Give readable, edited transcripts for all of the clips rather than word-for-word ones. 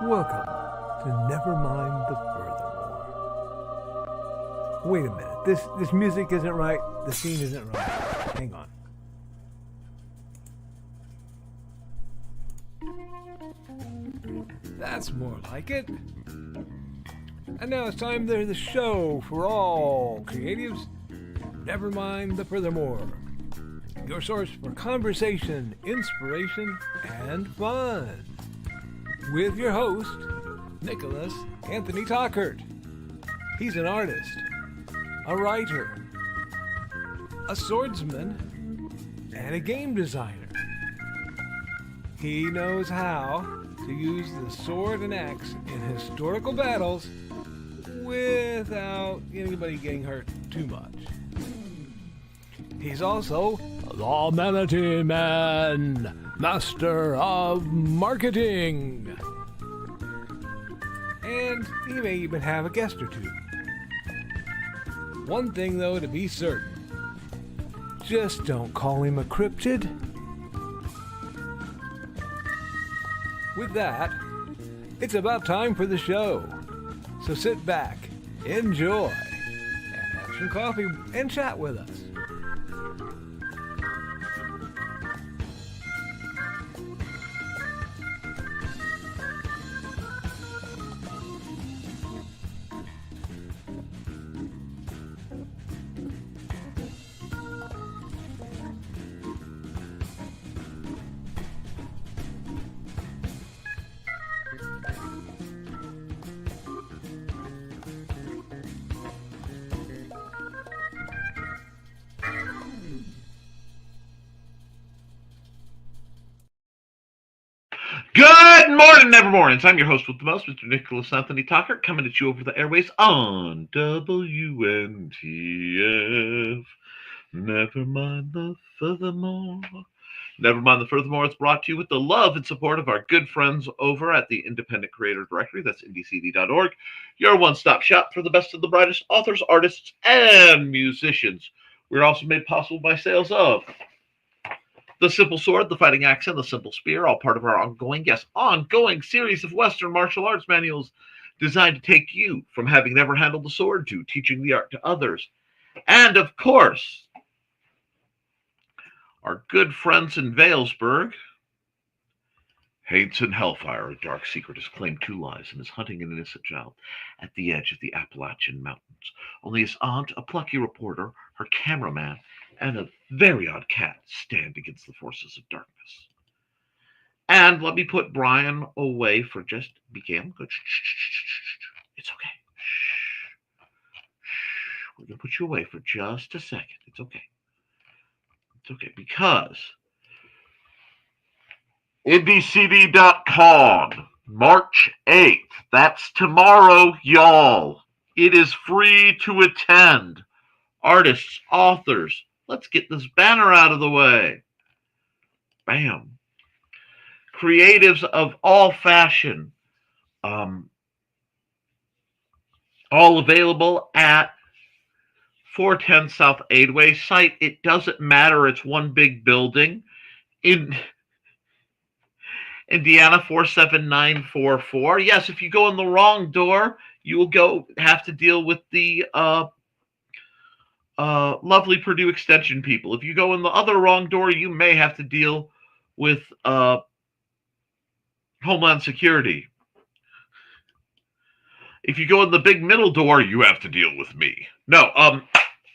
Welcome to Nevermind the Furthermore. Wait a minute. This music isn't right. The scene isn't right. Hang on. That's more like it. And now it's time for the show for all creatives. Nevermind the Furthermore. Your source for conversation, inspiration, and fun. With your host, Nicholas Anthony Tockert. He's an artist, a writer, a swordsman, and a game designer. He knows how to use the sword and axe in historical battles without anybody getting hurt too much. He's also the Manatee Man, master of marketing. And he may even have a guest or two. One thing, though, to be certain. Just don't call him a cryptid. With that, it's about time for the show. So sit back, enjoy, and have some coffee and chat with us. Good morning, Nevermornings. I'm your host with the most, Mr. Nicholas Anthony Tockert, coming at you over the airways on WNTF. Never mind the furthermore. Never mind the furthermore. It's brought to you with the love and support of our good friends over at the Independent Creator Directory. That's indiecd.org. Your one-stop shop for the best of the brightest authors, artists, and musicians. We're also made possible by sales of the Simple Sword, the Fighting Axe, and the Simple Spear, all part of our ongoing series of Western martial arts manuals designed to take you from having never handled the sword to teaching the art to others. And, of course, our good friends in Valesburg. Hades and Hellfire, a dark secret, has claimed two lives and is hunting an innocent child at the edge of the Appalachian Mountains. Only his aunt, a plucky reporter, her cameraman, and a very odd cat stand against the forces of darkness. And let me put Brian away for just begin. Good. It's okay. We're gonna put you away for just a second. It's okay. It's okay because indiecd.com, March 8th. That's tomorrow, y'all. It is free to attend. Artists, authors, let's get this banner out of the way. Bam. Creatives of all fashion. All available at 410 South Aidway site. It doesn't matter. It's one big building. In Indiana 47944. Yes, if you go in the wrong door, you will have to deal with the lovely Purdue Extension people. If you go in the other wrong door, you may have to deal with Homeland Security. If you go in the big middle door, you have to deal with me. No,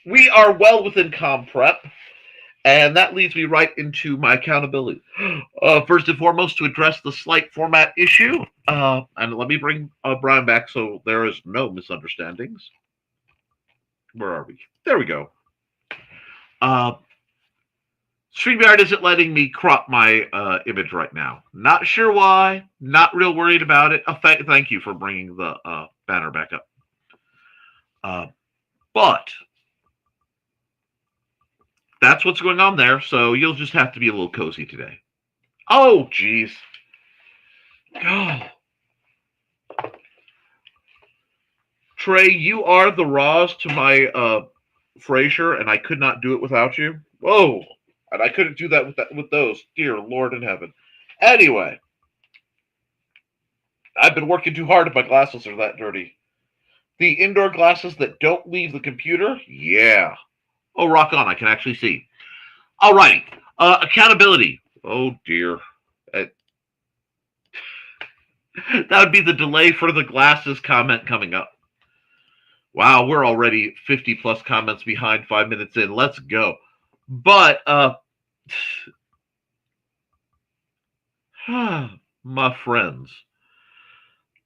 we are well within ComPrep. And that leads me right into my accountability. First and foremost, to address the slight format issue, and let me bring Brian back so there is no misunderstandings. Where are we? There we go. StreamYard isn't letting me crop my image right now. Not sure why. Not real worried about it. Thank you for bringing the banner back up. But that's what's going on there, so you'll just have to be a little cozy today. Oh, jeez. Oh. Trey, you are the Roz to my Frasier, and I could not do it without you. Whoa. And I couldn't do that with those. Dear Lord in heaven. Anyway. I've been working too hard if my glasses are that dirty. The indoor glasses that don't leave the computer? Yeah. Oh, rock on. I can actually see. All right. Accountability. Oh, dear. Uh, that would be the delay for the glasses comment coming up. Wow, we're already 50 plus comments behind, 5 minutes in. Let's go. But, my friends,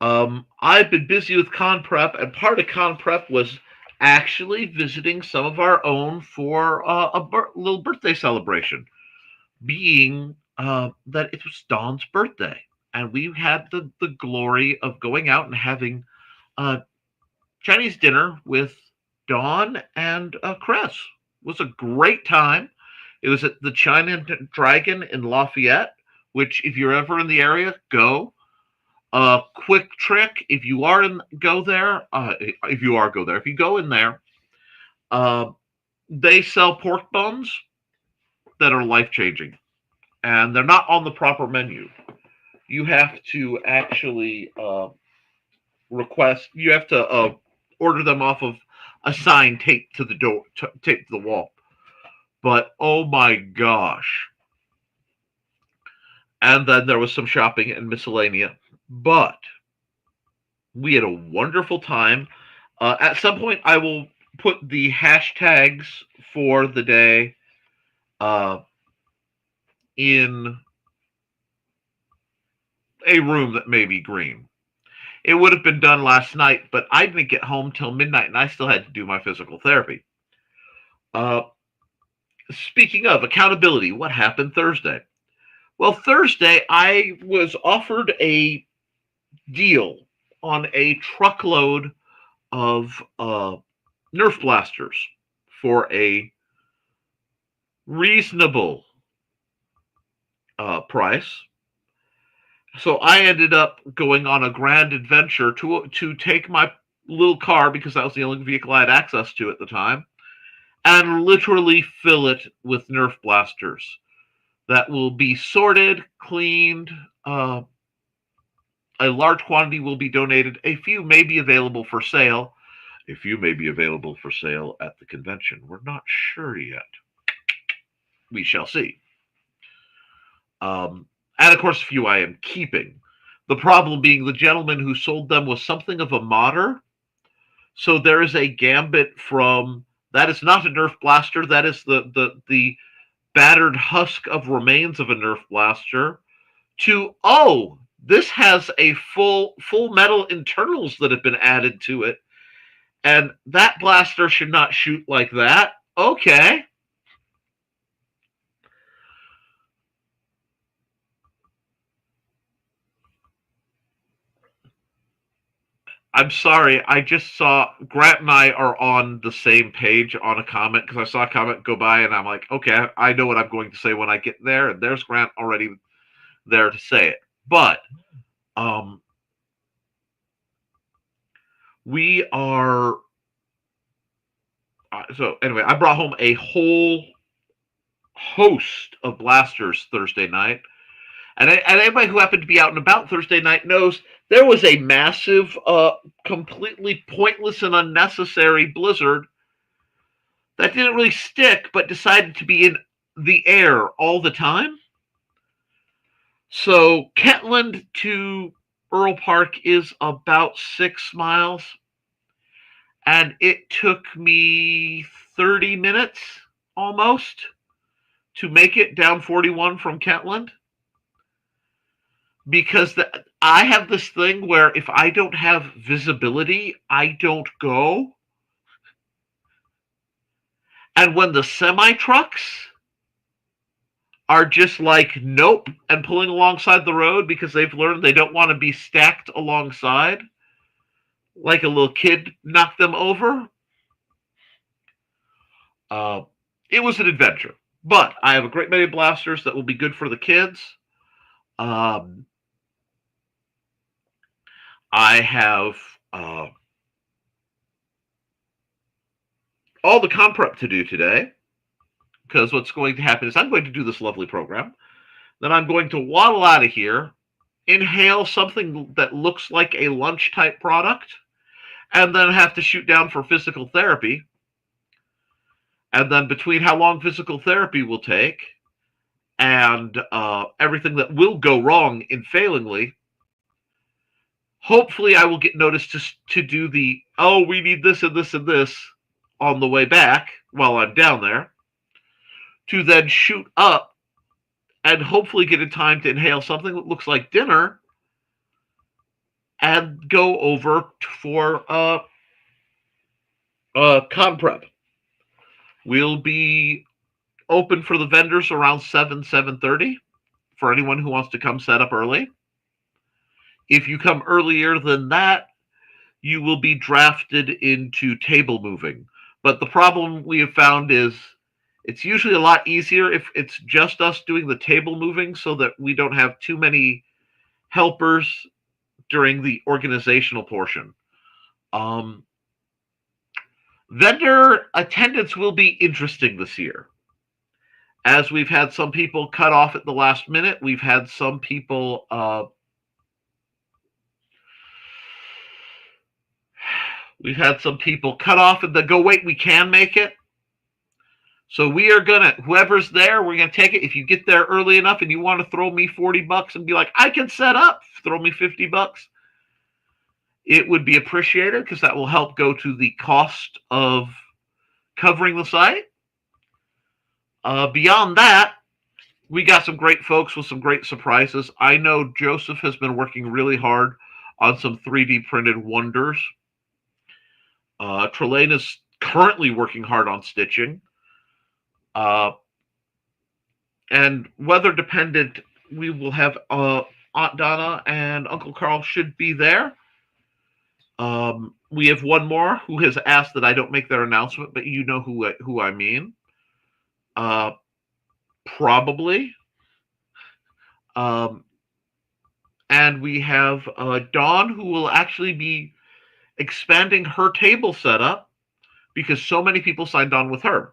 I've been busy with con prep, and part of con prep was actually visiting some of our own for little birthday celebration, being that it was Dawn's birthday. And we had the glory of going out and having uh, Chinese dinner with Dawn and Chris. It was a great time. It was at the China Dragon in Lafayette, which, if you're ever in the area, go. Quick trick: if you are in, go there. If you are, go there. If you go in there, uh, they sell pork bones that are life changing, and they're not on the proper menu. You have to actually request. You have to order them off of a sign taped to the door, taped to the wall. But oh my gosh! And then there was some shopping and miscellanea. But we had a wonderful time. At some point, I will put the hashtags for the day uh, in a room that may be green. It would have been done last night, but I didn't get home till midnight, and I still had to do my physical therapy. Uh, Speaking of accountability, what happened Thursday? Well, Thursday I was offered a deal on a truckload of Nerf blasters for a reasonable price. So I ended up going on a grand adventure to take my little car, because that was the only vehicle I had access to at the time, and literally fill it with Nerf blasters that will be sorted, cleaned. A large quantity will be donated. A few may be available for sale. A few may be available for sale at the convention. We're not sure yet. We shall see. And of course, a few I am keeping. The problem being the gentleman who sold them was something of a modder. So there is a gambit from that is not a Nerf blaster. That is the battered husk of remains of a Nerf blaster. To this has a full metal internals that have been added to it, and that blaster should not shoot like that. Okay. I'm sorry. I just saw Grant and I are on the same page on a comment, because I saw a comment go by and I'm like, okay, I know what I'm going to say when I get there. And there's Grant already there to say it. But we are. So anyway, I brought home a whole host of blasters Thursday night. And anybody who happened to be out and about Thursday night knows there was a massive, completely pointless and unnecessary blizzard that didn't really stick, but decided to be in the air all the time. So Kentland to Earl Park is about 6 miles, and it took me 30 minutes almost to make it down 41 from Kentland. Because I have this thing where if I don't have visibility, I don't go. And when the semi trucks are just like, nope, and pulling alongside the road because they've learned they don't want to be stacked alongside, like a little kid knocked them over, it was an adventure. But I have a great many blasters that will be good for the kids. I have all the con prep to do today, because what's going to happen is I'm going to do this lovely program. Then I'm going to waddle out of here inhale something that looks like a lunch type product and then have to shoot down for physical therapy. And then between how long physical therapy will take and everything that will go wrong in failingly, hopefully I will get noticed to do the, oh, we need this and this and this on the way back while I'm down there, to then shoot up and hopefully get in time to inhale something that looks like dinner and go over for con prep. We'll be open for the vendors around 7:30 for anyone who wants to come set up early. If you come earlier than that, you will be drafted into table moving. But the problem we have found is it's usually a lot easier if it's just us doing the table moving so that we don't have too many helpers during the organizational portion. Vendor attendance will be interesting this year. As we've had some people cut off at the last minute, we've had some people cut off and then go, wait, we can make it. So we are gonna, whoever's there, we're gonna take it. If you get there early enough and you want to throw me $40 and be like, I can set up, throw me $50. It would be appreciated because that will help go to the cost of covering the site. Beyond that, we got some great folks with some great surprises. I know Joseph has been working really hard on some 3D printed wonders. Trelane is currently working hard on stitching. And weather dependent, we will have Aunt Donna and Uncle Carl should be there. We have one more who has asked that I don't make their announcement, but you know who I mean. Probably. And we have Dawn, who will actually be expanding her table setup because so many people signed on with her.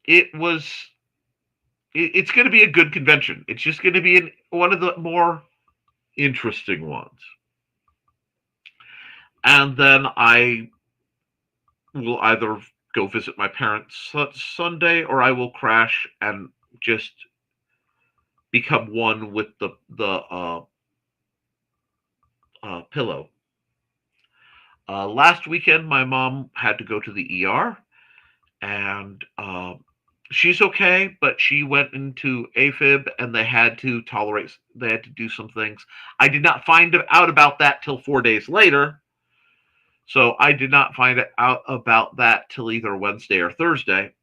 It's going to be a good convention. It's just going to be one of the more interesting ones. And then I will either go visit my parents Sunday, or I will crash and just become one with the pillow. Last weekend, my mom had to go to the ER, and she's okay, but she went into AFib, and they had to do some things. I did not find out about that till 4 days later. So I did not find out about that till either Wednesday or Thursday.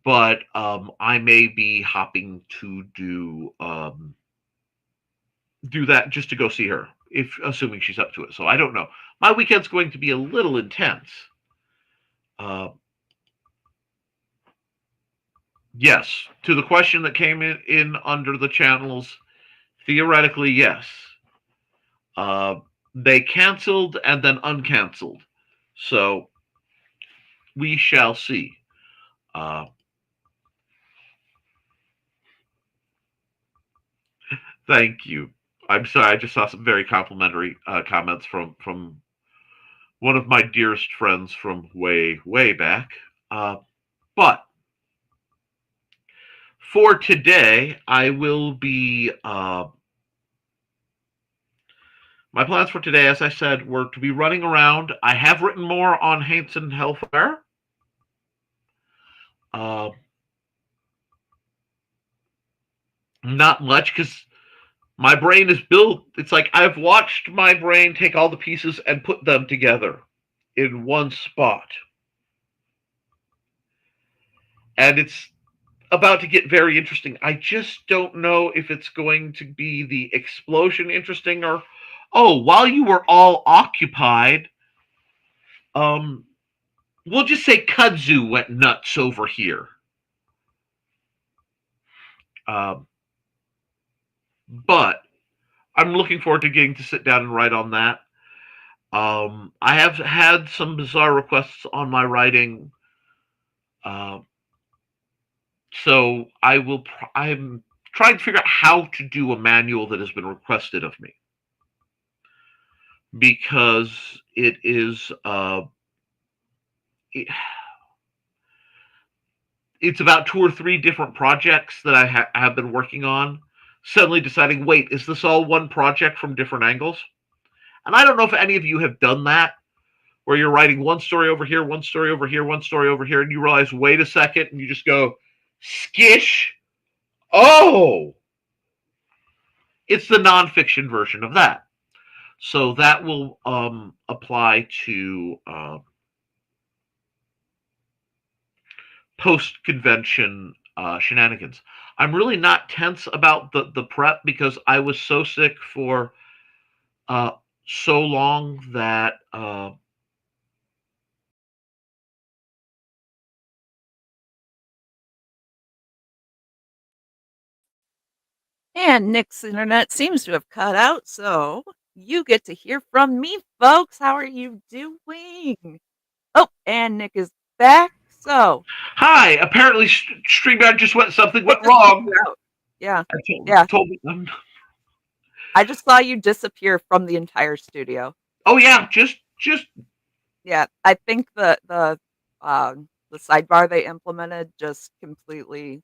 But I may be hopping to do that just to go see her, assuming she's up to it. So I don't know. My weekend's going to be a little intense. Yes, to the question that came in under the channels, theoretically, yes. They canceled and then uncanceled. So we shall see. Thank you. I'm sorry, I just saw some very complimentary comments from one of my dearest friends from way, way back. But for today, I will be... my plans for today, as I said, were to be running around. I have written more on Hanson Hellfire. Not much, because my brain is built. It's like I've watched my brain take all the pieces and put them together in one spot. And it's about to get very interesting. I just don't know if it's going to be the explosion interesting or, oh, while you were all occupied, we'll just say kudzu went nuts over here. But I'm looking forward to getting to sit down and write on that. I have had some bizarre requests on my writing. So I'm trying to figure out how to do a manual that has been requested of me, because it is it's about 2 or 3 different projects that I have been working on. Suddenly deciding, wait, is this all one project from different angles? And I don't know if any of you have done that, where you're writing one story over here, one story over here, one story over here, and you realize, wait a second, and you just go, skish. Oh, it's the nonfiction version of that. So that will apply to post-convention shenanigans. I'm really not tense about the prep, because I was so sick for so long that And Nick's internet seems to have cut out, so you get to hear from me, folks. How are you doing? Oh, and Nick is back. So, hi. Apparently, StreamYard just something went wrong. Yeah, I I just saw you disappear from the entire studio. Oh yeah, just yeah. I think the sidebar they implemented just completely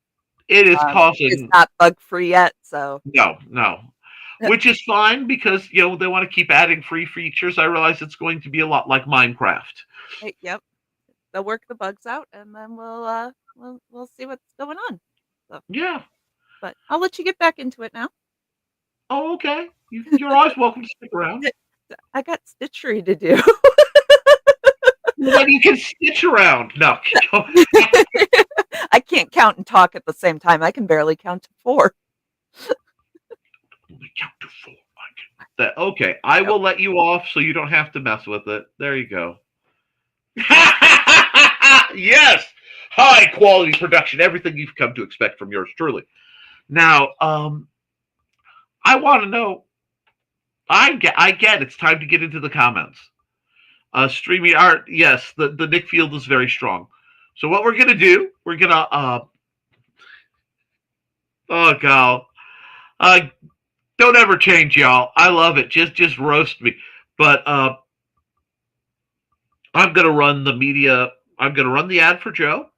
it is causing. It's not bug free yet, so no. Which is fine, because they want to keep adding free features. I realize it's going to be a lot like Minecraft. Hey, yep, they'll work the bugs out, and then we'll see what's going on. So, yeah, but I'll let you get back into it now. Oh, okay. You're always welcome to stick around. I got stitchery to do. Well, you can stitch around. No. I can't count and talk at the same time. I can barely count to 4. Only count to 4. Okay, I will let you off so you don't have to mess with it. There you go. Yes! High quality production. Everything you've come to expect from yours truly. Now, I want to know. I get. It's time to get into the comments. StreamYard, yes, the Nick field is very strong. So what we're gonna do? We're gonna oh god, don't ever change, y'all. I love it. Just roast me. But I'm gonna run the media. I'm gonna run the ad for Joe,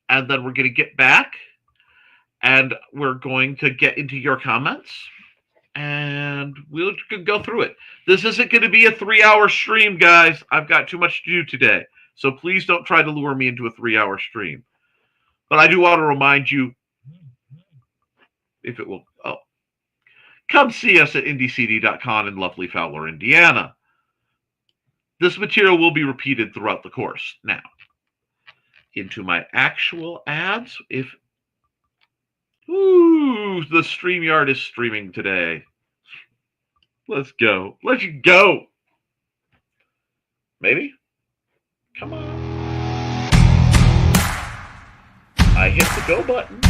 and then we're gonna get back, and we're going to get into your comments. And we'll go through it. This isn't going to be a 3-hour stream, guys. I've got too much to do today. So please don't try to lure me into a 3-hour stream. But I do want to remind you, if it will, come see us at indiecd.com in lovely Fowler, Indiana. This material will be repeated throughout the course. Now, into my actual ads. Ooh, the StreamYard is streaming today. Let's go. Let's go. Maybe? Come on. I hit the go button.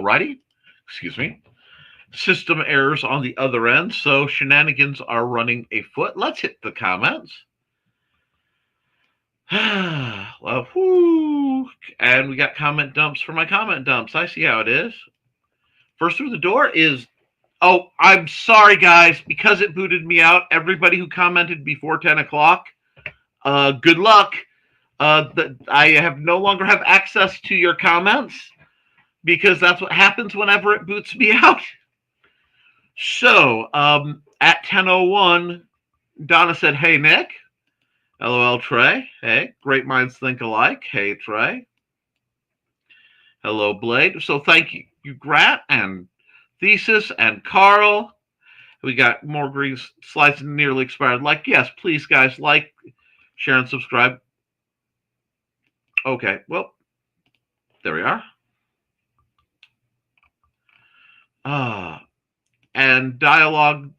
Alrighty. Excuse me. System errors on the other end, so shenanigans are running afoot. Let's hit the comments. Well, whoo. And we got comment dumps for my comment dumps. I see how it is. First through the door is, oh, I'm sorry, guys, because it booted me out. Everybody who commented before 10 o'clock, good luck. I have no longer have access to your comments because that's what happens whenever it boots me out. So, at 10:01, Donna said, "Hey, Nick." LOL, Trey. Hey, great minds think alike. Hey, Trey. Hello, Blade. So thank you, Grat and Thesis and Carl. We got more green slides nearly expired. Like, yes, please, guys, like, share, and subscribe. Okay, well, there we are. And dialogue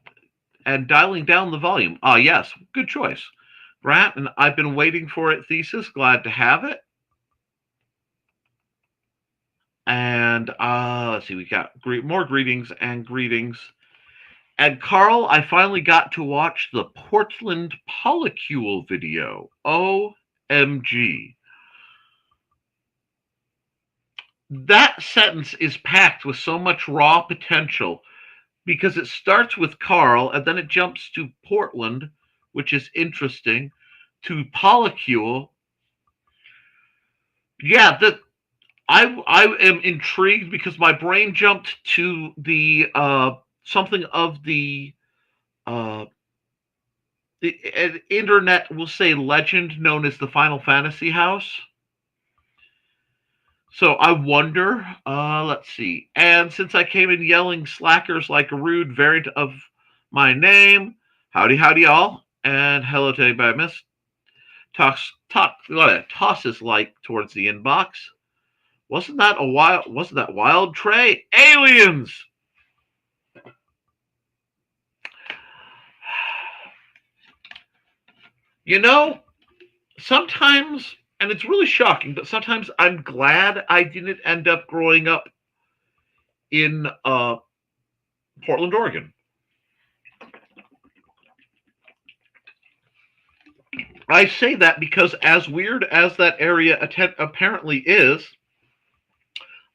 and dialing down the volume. Yes, good choice. Grat, and I've been waiting for it, Thesis. Glad to have it. And let's see, we got more greetings and greetings. And Carl, I finally got to watch the Portland Polycule video. OMG. That sentence is packed with so much raw potential because it starts with Carl and then it jumps to Portland, which is interesting, to Polycule. Yeah, I am intrigued because my brain jumped to the something of the internet will say legend known as the Final Fantasy House. So I wonder, let's see. And since I came in yelling slackers like a rude variant of my name, howdy, y'all. And hello to anybody I missed. Tosses like towards the inbox. Wasn't that wild, Trey? Aliens! You know, sometimes, and it's really shocking, but sometimes I'm glad I didn't end up growing up in Portland, Oregon. I say that because as weird as that area apparently is,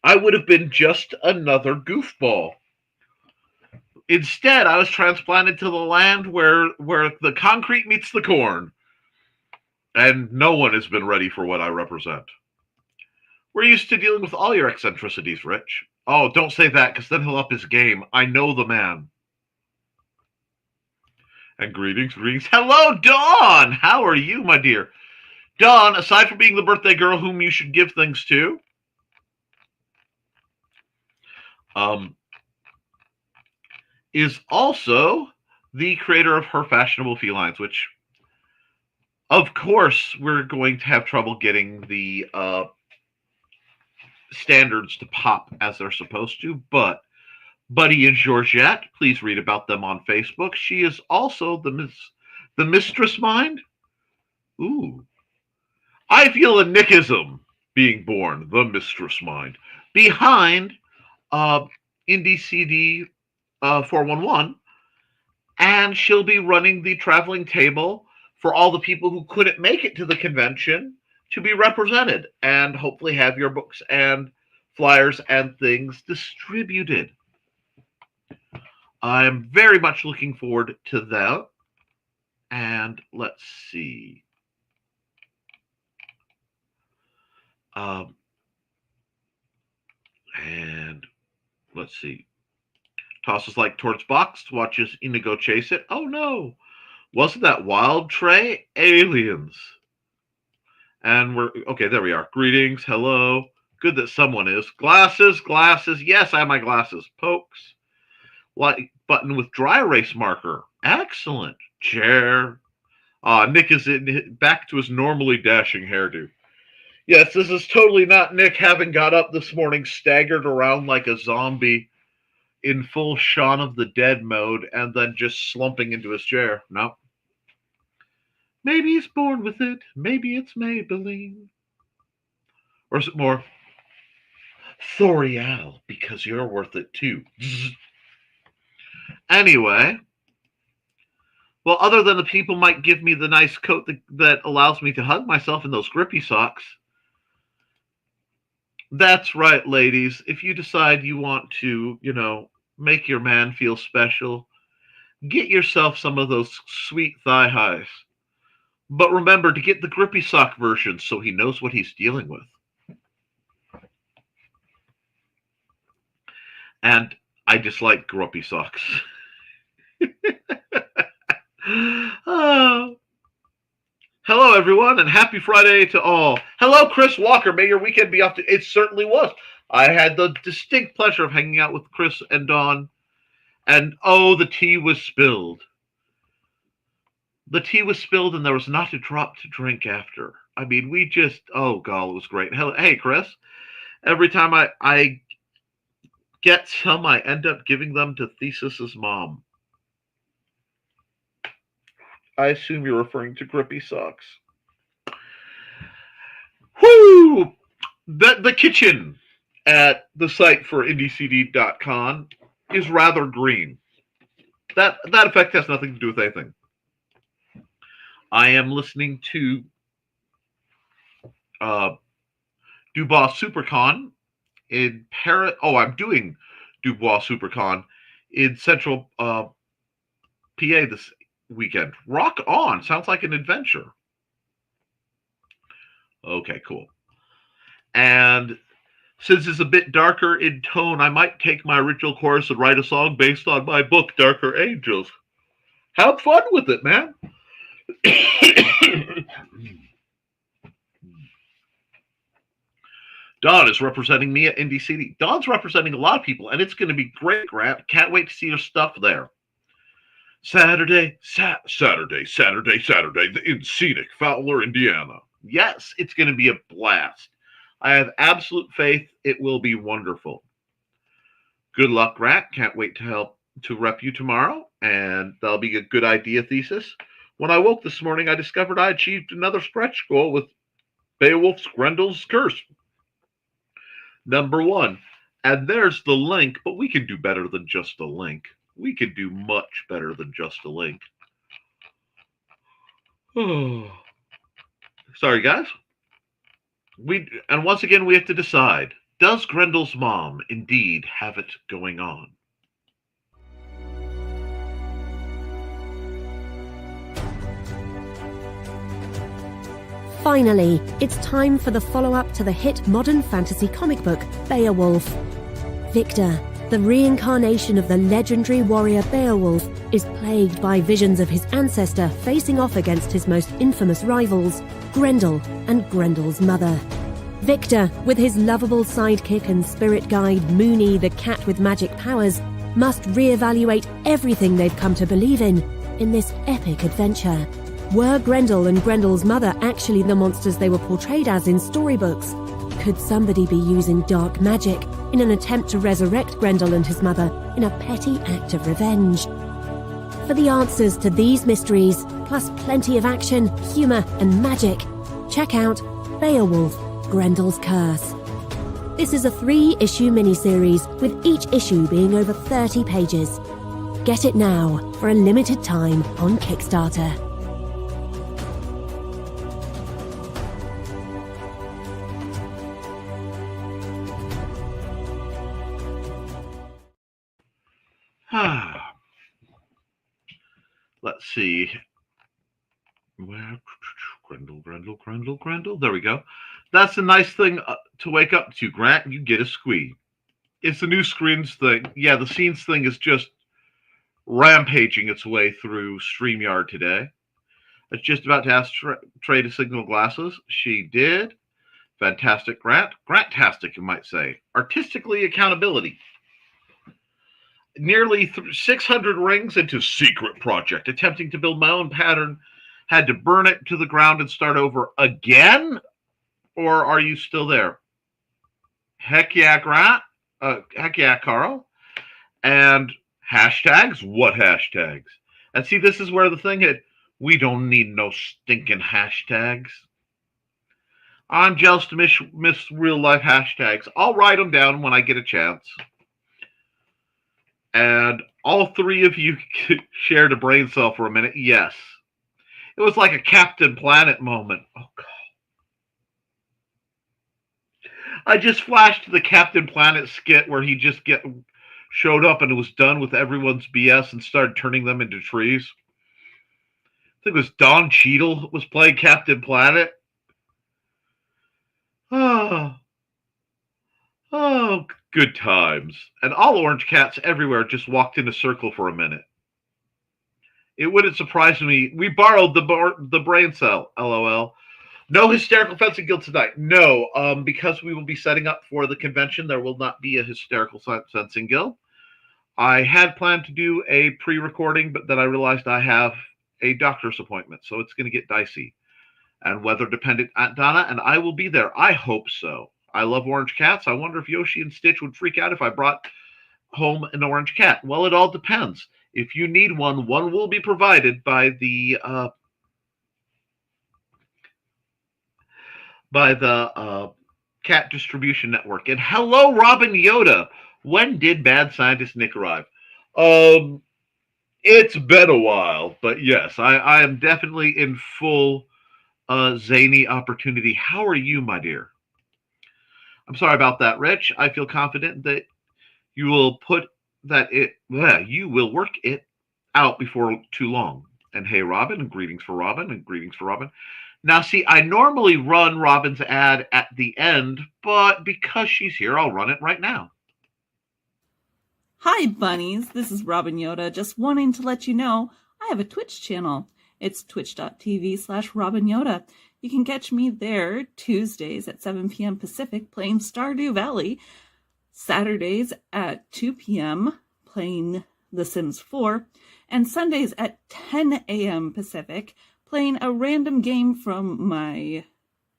I would have been just another goofball. Instead, I was transplanted to the land where the concrete meets the corn. And no one has been ready for what I represent. We're used to dealing with all your eccentricities, Rich. Oh, don't say that, because then he'll up his game. I know the man. And greetings. Hello, Dawn! How are you, my dear? Dawn, aside from being the birthday girl whom you should give things to, is also the creator of Her Fashionable Felines, which, of course, we're going to have trouble getting the standards to pop as they're supposed to, but Buddy and Georgette, please read about them on Facebook. She is also the Mistress Mind. Ooh. I feel a Nickism being born, the Mistress Mind, behind Indie CD 411, and she'll be running the traveling table for all the people who couldn't make it to the convention to be represented and hopefully have your books and flyers and things distributed. I'm very much looking forward to that. And let's see. And let's see. Tosses like towards box, watches Inigo chase it. Oh no. Wasn't that wild, Trey? Aliens. And we're okay, there we are. Greetings, hello. Good that someone is. Glasses. Yes, I have my glasses. Pokes. Like button with dry erase marker. Excellent. Chair. Nick is back to his normally dashing hairdo. Yes, this is totally not Nick having got up this morning, staggered around like a zombie in full Shaun of the Dead mode, and then just slumping into his chair. No. Maybe he's born with it. Maybe it's Maybelline. Or is it more Thorial, because you're worth it too. Anyway, well, other than the people might give me the nice coat that allows me to hug myself in those grippy socks. That's right, ladies. If you decide you want to, make your man feel special, get yourself some of those sweet thigh highs. But remember to get the grippy sock version so he knows what he's dealing with. And I dislike grumpy socks. Oh. Hello, everyone, and happy Friday to all. Hello, Chris Walker. May your weekend be off to... It certainly was. I had the distinct pleasure of hanging out with Chris and Dawn, and the tea was spilled. The tea was spilled, and there was not a drop to drink after. I mean, we just... Oh, God, it was great. Hey, Chris. Every time I get some, I end up giving them to Thesis's mom. I assume you're referring to grippy socks. Whoo! The kitchen at the site for IndieCD.com is rather green. That effect has nothing to do with anything. I am listening to Dubois SuperCon in Paris. Oh, I'm doing Dubois SuperCon in Central PA this weekend. Rock on. Sounds like an adventure. Okay, cool. And since it's a bit darker in tone, I might take my original chorus and write a song based on my book, Darker Angels. Have fun with it, man. Dawn is representing me at Indie CD. Dawn's representing a lot of people, and it's going to be great, Grant. Can't wait to see your stuff there. Saturday in scenic Fowler, Indiana. Yes, it's going to be a blast. I have absolute faith it will be wonderful. Good luck, Grant. Can't wait to help to rep you tomorrow, and that'll be a good idea thesis. When I woke this morning, I discovered I achieved another stretch goal with Beowulf's Grendel's Curse. Number 1. And there's the link, but we can do better than just a link. We can do much better than just a link. Oh. Sorry, guys. And once again, we have to decide, does Grendel's mom indeed have it going on? Finally, it's time for the follow-up to the hit modern fantasy comic book, Beowulf. Victor, the reincarnation of the legendary warrior Beowulf, is plagued by visions of his ancestor facing off against his most infamous rivals, Grendel and Grendel's mother. Victor, with his lovable sidekick and spirit guide Moony the cat with magic powers, must reevaluate everything they've come to believe in this epic adventure. Were Grendel and Grendel's mother actually the monsters they were portrayed as in storybooks? Could somebody be using dark magic in an attempt to resurrect Grendel and his mother in a petty act of revenge? For the answers to these mysteries, plus plenty of action, humour and magic, check out Beowulf, Grendel's Curse. This is a 3-issue miniseries, with each issue being over 30 pages. Get it now for a limited time on Kickstarter. Let's see. Where? Grendel. There we go. That's a nice thing to wake up to, Grant. You get a squee. It's the new screens thing. Yeah, the scenes thing is just rampaging its way through StreamYard today. I was just about to ask Trey to signal glasses. She did. Fantastic, Grant. Grantastic, you might say. Artistically accountability. Nearly 600 rings into secret project, attempting to build my own pattern. Had to burn it to the ground and start over again? Or are you still there? Heck yeah, Grant. Heck yeah, Carl. And hashtags? What hashtags? And see, this is where the thing is. We don't need no stinking hashtags. I'm jealous to miss real life hashtags. I'll write them down when I get a chance. And all three of you shared a brain cell for a minute. Yes. It was like a Captain Planet moment. Oh, God. I just flashed to the Captain Planet skit where he just showed up and was done with everyone's BS and started turning them into trees. I think it was Don Cheadle was playing Captain Planet. Oh, oh, good times. And all orange cats everywhere just walked in a circle for a minute. It wouldn't surprise me. We borrowed the brain cell, LOL. No hysterical fencing guild tonight. No, because we will be setting up for the convention, there will not be a hysterical fencing guild. I had planned to do a pre-recording, but then I realized I have a doctor's appointment, so it's going to get dicey. And weather dependent, Aunt Donna, and I will be there. I hope so. I love orange cats. I wonder if Yoshi and Stitch would freak out if I brought home an orange cat. Well, it all depends. If you need one will be provided by the Cat Distribution Network. And hello, Robin Yoda. When did Bad Scientist Nick arrive? It's been a while, but yes, I am definitely in full zany opportunity. How are you, my dear? I'm sorry about that, Rich. I feel confident that you will you will work it out before too long. And hey, Robin, and greetings for Robin, and greetings for Robin. Now, see, I normally run Robin's ad at the end, but because she's here, I'll run it right now. Hi, bunnies. This is Robin Yoda, just wanting to let you know I have a Twitch channel. It's twitch.tv/Robin Yoda. You can catch me there Tuesdays at 7 p.m. Pacific playing Stardew Valley, Saturdays at 2 p.m. playing The Sims 4, and Sundays at 10 a.m. Pacific playing a random game from my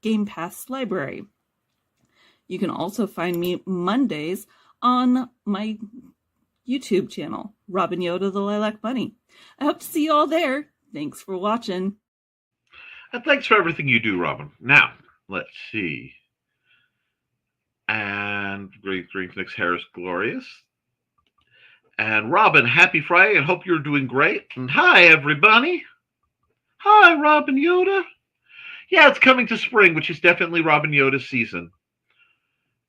Game Pass library. You can also find me Mondays on my YouTube channel, Robin Yoda the Lilac Bunny. I hope to see you all there. Thanks for watching. And thanks for everything you do, Robin. Now, let's see. And Great Nick's hair is glorious. And Robin, happy Friday, and hope you're doing great. And hi, everybody. Hi, Robin Yoda. Yeah, it's coming to spring, which is definitely Robin Yoda's season.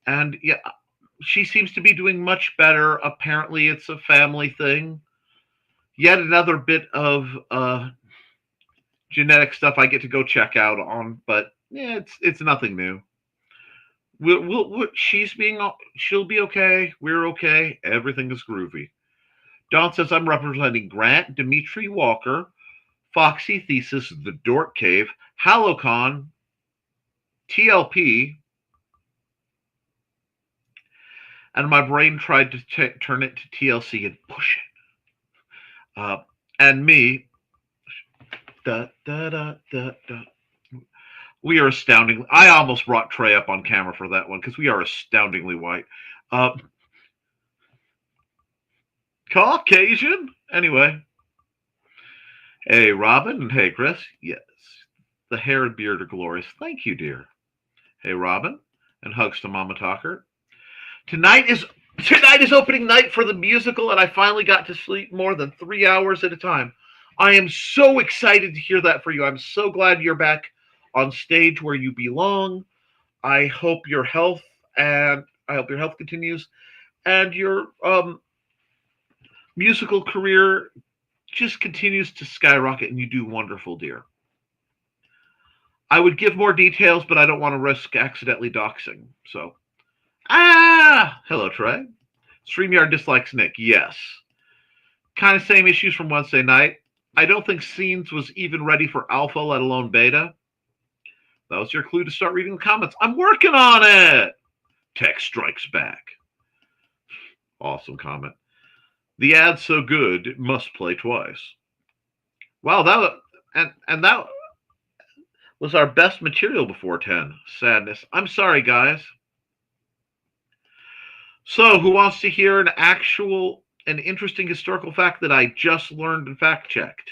And yeah, she seems to be doing much better. Apparently, it's a family thing. Yet another bit of genetic stuff I get to go check out on, but yeah, it's nothing new. She'll be okay. We're okay. Everything is groovy. Don says I'm representing Grant, Dimitri Walker, Foxy Thesis, The Dork Cave, Halocon, TLP, and my brain tried to turn it to TLC and push it. And me. We are astoundingly. I almost brought Trey up on camera for that one because we are astoundingly white. Caucasian? Anyway. Hey, Robin, and hey, Chris. Yes. The hair and beard are glorious. Thank you, dear. Hey, Robin, and hugs to Mama Tockert. Tonight is opening night for the musical, and I finally got to sleep more than 3 hours at a time. I am so excited to hear that for you. I'm so glad you're back on stage where you belong. I hope your health continues, and your musical career just continues to skyrocket, and you do wonderful, dear. I would give more details, but I don't want to risk accidentally doxing. So, hello, Trey. StreamYard dislikes Nick. Yes. Kind of same issues from Wednesday night. I don't think Scenes was even ready for alpha, let alone beta. That was your clue to start reading the comments. I'm working on it. Tech strikes back. Awesome comment. The ad's so good, it must play twice. Wow, that was our best material before 10. Sadness. I'm sorry, guys. So, who wants to hear an interesting historical fact that I just learned and fact-checked?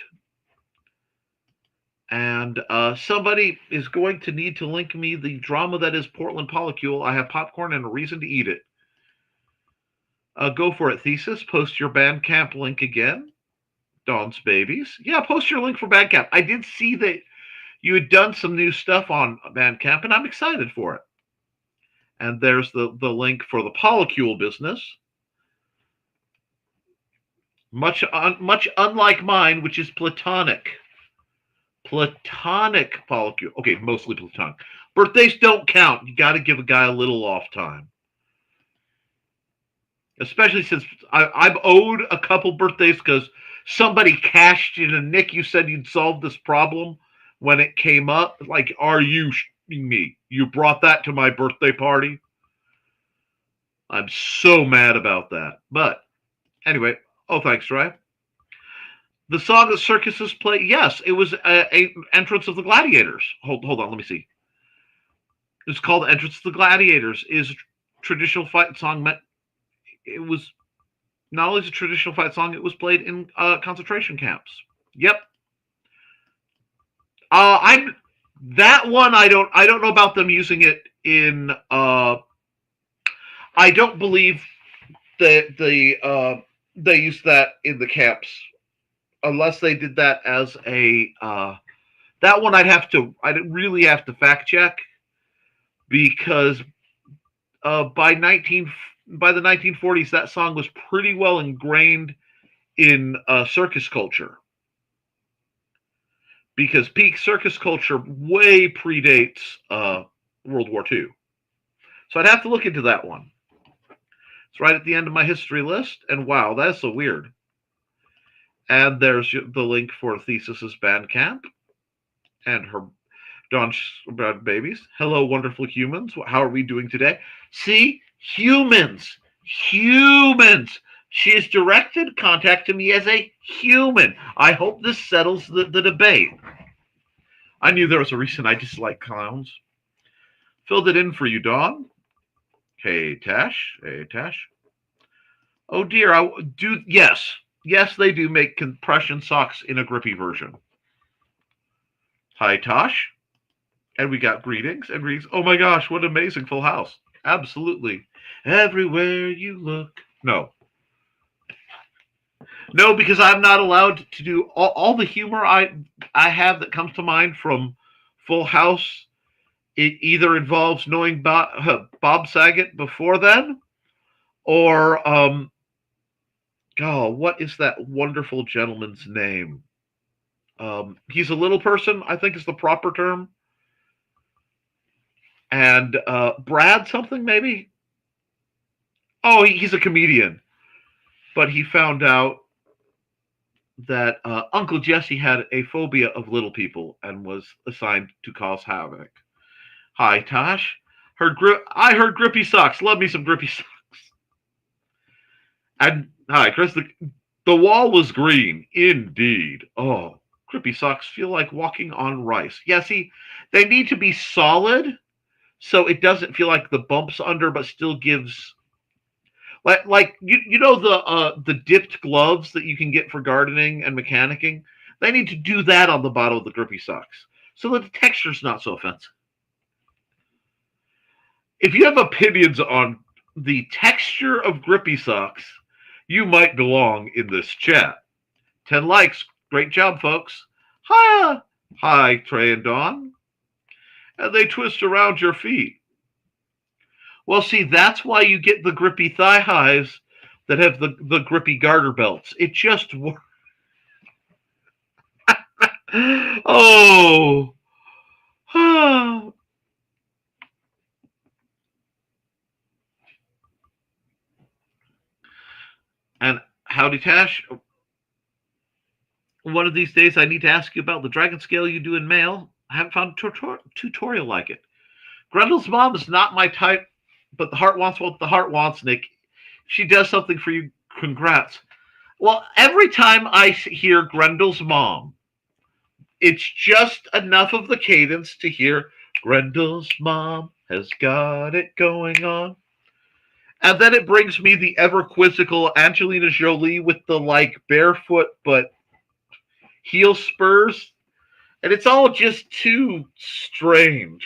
And somebody is going to need to link me the drama that is Portland Polycule. I have popcorn and a reason to eat it. Go for it, Thesis. Post your Bandcamp link again. Dawn's Babies. Yeah, post your link for Bandcamp. I did see that you had done some new stuff on Bandcamp, and I'm excited for it. And there's the link for the Polycule business. Much unlike mine, which is platonic. Platonic Polycule. Okay, mostly platonic. Birthdays don't count. You got to give a guy a little off time. Especially since I've owed a couple birthdays because somebody cashed in, and Nick, you said you'd solve this problem when it came up. Like, are you shitting me? You brought that to my birthday party? I'm so mad about that. But anyway, thanks, Ray. The song that circuses play, yes, it was a entrance of the gladiators. Hold on, let me see. It's called Entrance of the Gladiators. Is a traditional fight song. It was not only a traditional fight song, it was played in concentration camps. Yep. That one I don't know about them using it in I don't believe that they used that in the camps unless they did that as a that one I'd really have to fact check because by the 1940s that song was pretty well ingrained in circus culture because peak circus culture way predates World War II. So I'd have to look into that one. It's right at the end of my history list, and wow, that's so weird. And there's the link for Thesis's Bandcamp and her Dawn's Babies. Hello, wonderful humans. How are we doing today? See, humans. She is directed contact to me as a human. I hope this settles the debate. I knew there was a reason I dislike clowns. Filled it in for you, Dawn. Hey, Tash. Oh, dear. Yes, they do make compression socks in a grippy version. Hi, Tosh. And we got greetings. Oh, my gosh, what an amazing full house. Absolutely. Everywhere you look. No, because I'm not allowed to do all the humor I have that comes to mind from Full House. It either involves knowing Bob Saget before then, or what is that wonderful gentleman's name? He's a little person, I think is the proper term. And Brad something maybe. Oh, he's a comedian, but he found out that Uncle Jesse had a phobia of little people and was assigned to cause havoc. Hi, Tosh. I heard grippy socks. Love me some grippy socks. And hi, Chris. The wall was green, indeed. Oh, grippy socks feel like walking on rice. Yeah, see, they need to be solid, so it doesn't feel like the bumps under, but still gives. Like you know the dipped gloves that you can get for gardening and mechanicking. They need to do that on the bottom of the grippy socks, so that the texture's not so offensive. If you have opinions on the texture of grippy socks, you might belong in this chat. 10 likes. Great job, folks. Hi, Trey and Dawn. And they twist around your feet. Well, see, that's why you get the grippy thigh highs that have the grippy garter belts. It just works. Oh. And howdy, Tash. One of these days, I need to ask you about the dragon scale you do in mail. I haven't found a tutorial like it. Grendel's mom is not my type, but the heart wants what the heart wants, Nick. If she does something for you, congrats. Well, every time I hear Grendel's mom, it's just enough of the cadence to hear Grendel's mom has got it going on. And then it brings me the ever quizzical Angelina Jolie with the barefoot but heel spurs. And it's all just too strange.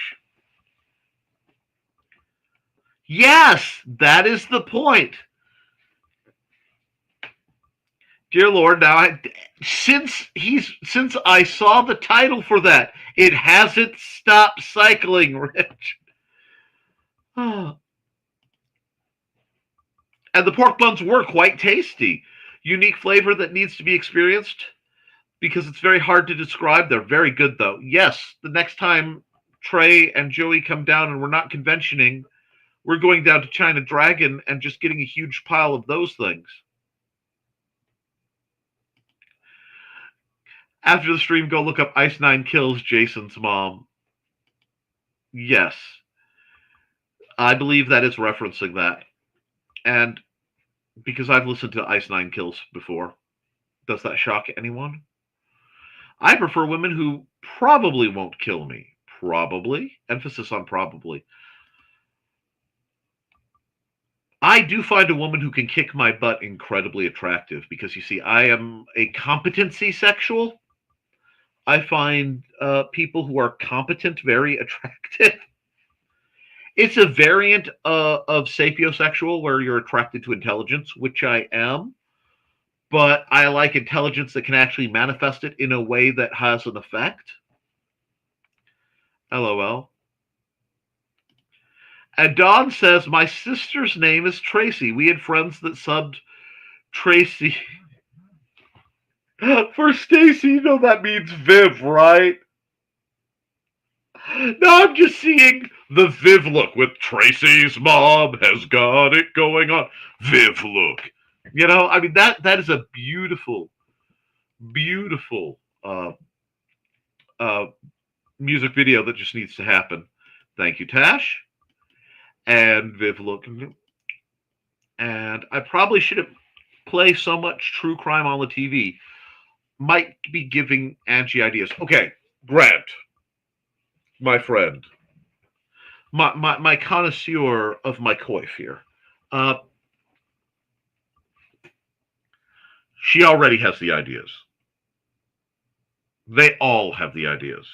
Yes, that is the point. Dear Lord, now since I saw the title for that, it hasn't stopped cycling, Rich. And the pork buns were quite tasty. Unique flavor that needs to be experienced because it's very hard to describe. They're very good, though. Yes, the next time Trey and Joey come down and we're not conventioning, we're going down to China Dragon and just getting a huge pile of those things. After the stream, go look up Ice Nine Kills Jason's mom. Yes. I believe that is referencing that. And because I've listened to Ice Nine Kills before, does that shock anyone? I prefer women who probably won't kill me. Probably. Emphasis on probably. I do find a woman who can kick my butt incredibly attractive because, you see, I am a competency sexual. I find people who are competent very attractive. It's a variant of sapiosexual where you're attracted to intelligence, which I am. But I like intelligence that can actually manifest it in a way that has an effect. LOL. And Dawn says, my sister's name is Tracy. We had friends that subbed Tracy for Stacy. You know that means Viv, right? Now I'm just seeing the Viv look with Tracy's mom has got it going on. Viv look. You know, I mean, that is a beautiful, beautiful music video that just needs to happen. Thank you, Tash. And Viv look. And I probably shouldn't play so much true crime on the TV. Might be giving Angie ideas. Okay, Grant, my friend, my connoisseur of my coif here. She already has the ideas. They all have the ideas.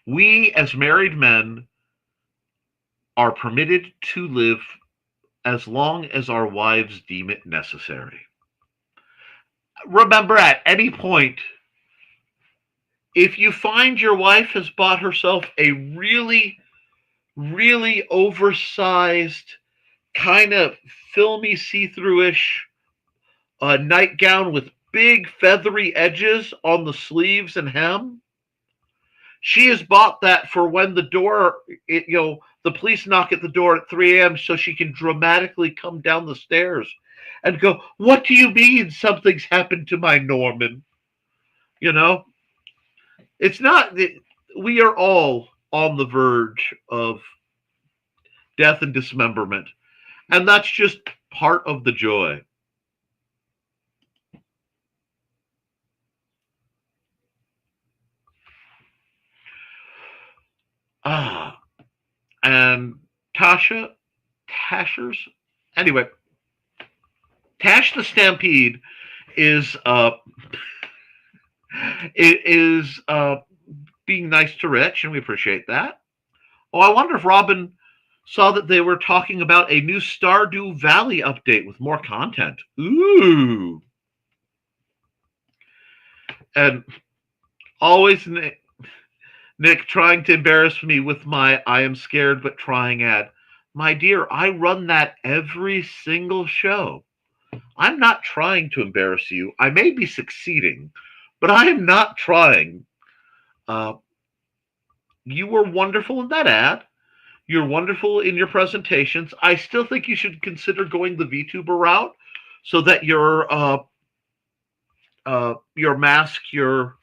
We, as married men, are permitted to live as long as our wives deem it necessary. Remember, at any point, if you find your wife has bought herself a really, really oversized, kind of filmy, see-through-ish nightgown with big feathery edges on the sleeves and hem, she has bought that for when the police knock at the door at 3 a.m. so she can dramatically come down the stairs and go, what do you mean something's happened to my Norman? You know, it's not, we are all on the verge of death and dismemberment. And that's just part of the joy. And anyway, Tash the Stampede is being nice to Rich, and we appreciate that. Oh, I wonder if Robin saw that they were talking about a new Stardew Valley update with more content. Ooh. And always Nick trying to embarrass me with my I am scared but trying ad. My dear, I run that every single show. I'm not trying to embarrass you. I may be succeeding, but I am not trying. You were wonderful in that ad. You're wonderful in your presentations. I still think you should consider going the VTuber route so that your mask, your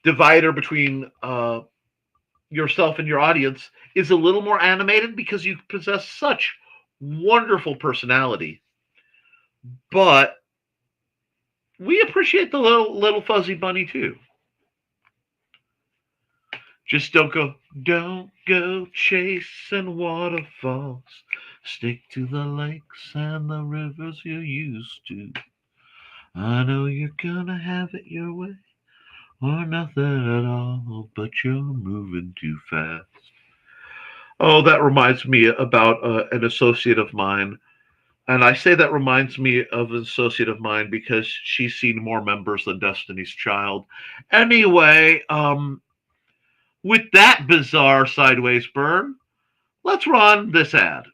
divider between yourself and your audience is a little more animated because you possess such wonderful personality. But we appreciate the little fuzzy bunny too. Just don't go chasing waterfalls. Stick to the lakes and the rivers you're used to. I know you're gonna have it your way. or nothing at all, but you're moving too fast. Oh, that reminds me about an associate of mine. And I say that reminds me of an associate of mine because she's seen more members than Destiny's Child. Anyway, with that bizarre sideways burn, let's run this ad.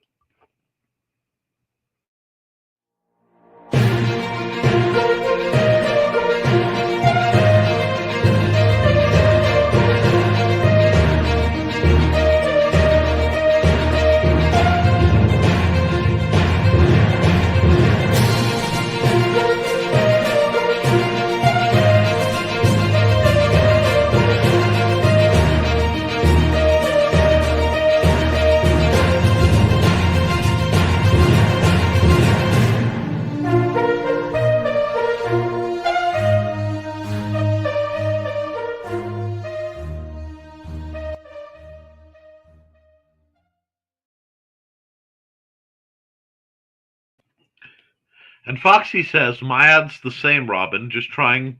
And Foxy says, my ad's the same, Robin, just trying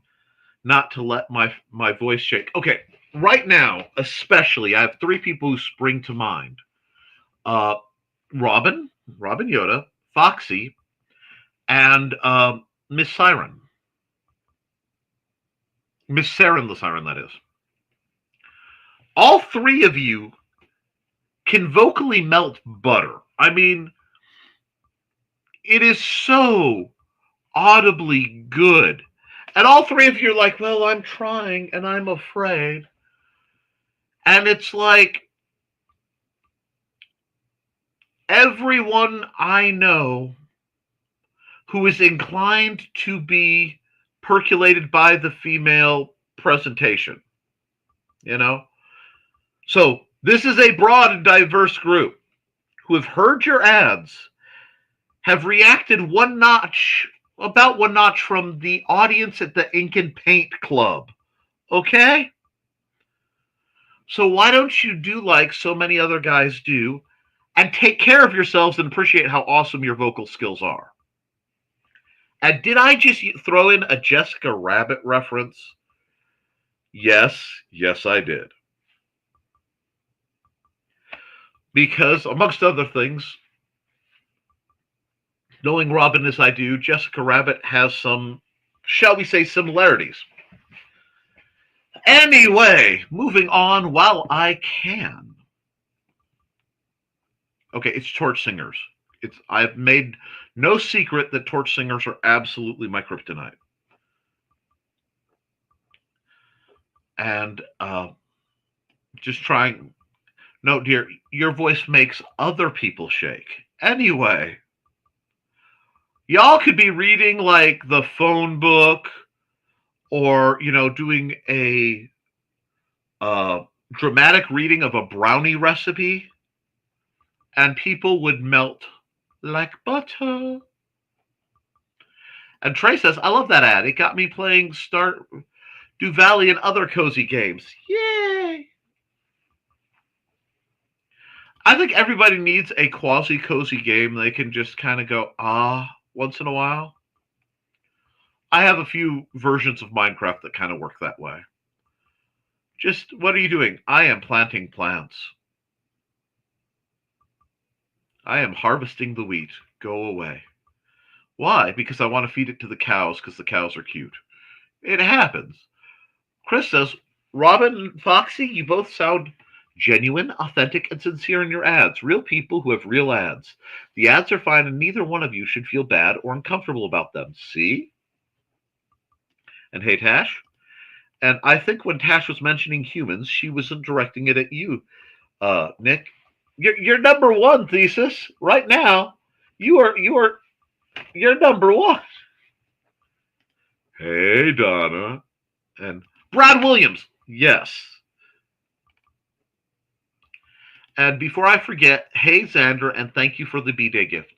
not to let my voice shake. Okay, right now, especially, I have three people who spring to mind. Uh, Robin Yoda, Foxy, and Miss Siren. Miss Saren the Siren, that is. All three of you can vocally melt butter. I mean, it is so audibly good. And all three of you are like, well, I'm trying and I'm afraid. And it's like, everyone I know who is inclined to be percolated by the female presentation, you know? So this is a broad and diverse group who have heard your ads, have reacted about one notch from the audience at the Ink and Paint Club. Okay? So why don't you do like so many other guys do and take care of yourselves and appreciate how awesome your vocal skills are? And did I just throw in a Jessica Rabbit reference? Yes, I did. Because, amongst other things, knowing Robin as I do, Jessica Rabbit has some, shall we say, similarities. Anyway, moving on while I can. Okay, it's Torch Singers. I've made no secret that Torch Singers are absolutely my kryptonite. And just trying. No, dear, your voice makes other people shake. Anyway, y'all could be reading like the phone book or, doing a dramatic reading of a brownie recipe, and people would melt like butter. And Trey says, I love that ad. It got me playing Stardew Valley and other cozy games. Yay! I think everybody needs a quasi-cozy game they can just kind of go, once in a while. I have a few versions of Minecraft that kind of work that way. Just, what are you doing? I am planting plants. I am harvesting the wheat. Go away. Why? Because I want to feed it to the cows because the cows are cute. It happens. Chris says, Robin and Foxy, you both sound genuine, authentic, and sincere in your ads. Real people who have real ads. The ads are fine and neither one of you should feel bad or uncomfortable about them. See? And hey, Tash. And I think when Tash was mentioning humans, she wasn't directing it at you, Nick. You're number one, Thesis. Right now, you're number one. Hey, Donna. And Brad Williams. Yes. And before I forget, hey, Xander, and thank you for the B-Day gift.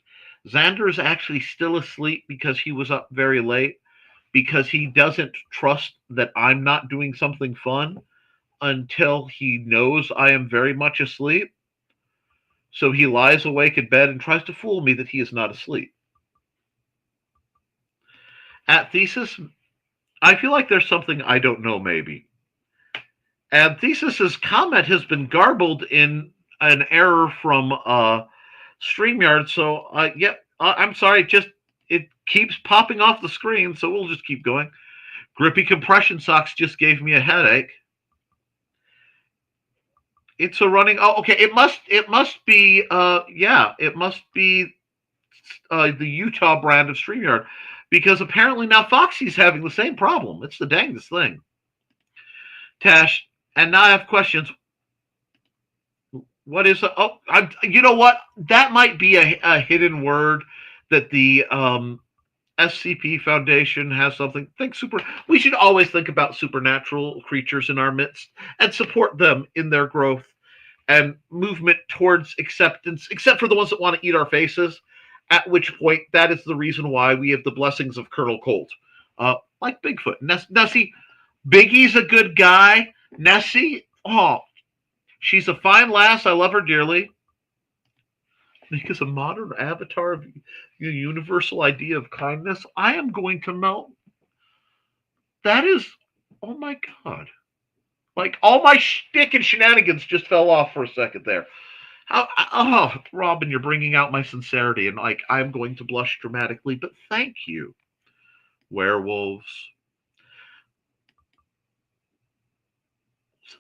Xander is actually still asleep because he was up very late, because he doesn't trust that I'm not doing something fun until he knows I am very much asleep. So he lies awake in bed and tries to fool me that he is not asleep. At Thesis, I feel like there's something I don't know, maybe. And Thesis's comment has been garbled in an error from StreamYard. So, I'm sorry. It keeps popping off the screen, so we'll just keep going. Grippy compression socks just gave me a headache. It's a running. Oh, okay. It must be. It must be the Utah brand of StreamYard, because apparently now Foxy's having the same problem. It's the dangest thing. Tash, and now I have questions. What is? You know what? That might be a hidden word that the SCP Foundation has something. We should always think about supernatural creatures in our midst and support them in their growth and movement towards acceptance, except for the ones that want to eat our faces, at which point that is the reason why we have the blessings of Colonel Colt. Like Bigfoot. Nessie, Biggie's a good guy. Nessie, she's a fine lass. I love her dearly. Because a modern avatar of the universal idea of kindness, I am going to melt. That is, oh my God. Like, all my shtick and shenanigans just fell off for a second there. Robin, you're bringing out my sincerity, and like, I'm going to blush dramatically, but thank you. Werewolves.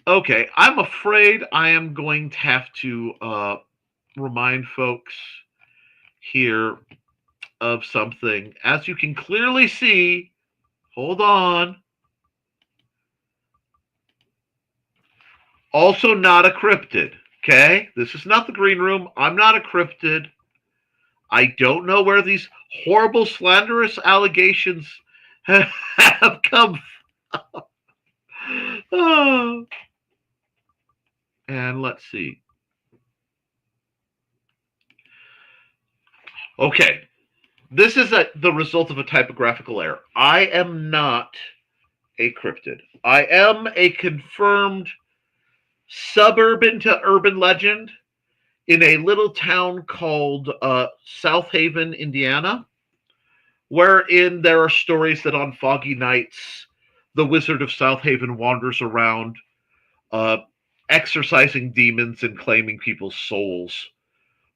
Okay, I'm afraid I am going to have to remind folks here of something. As you can clearly see, hold on. Also not a cryptid, okay? This is not the green room. I'm not a cryptid. I don't know where these horrible, slanderous allegations have come from. Oh. And let's see. Okay. This is the result of a typographical error. I am not a cryptid. I am a confirmed suburban to urban legend in a little town called South Haven, Indiana, wherein there are stories that on foggy nights, the Wizard of South Haven wanders around exorcising demons and claiming people's souls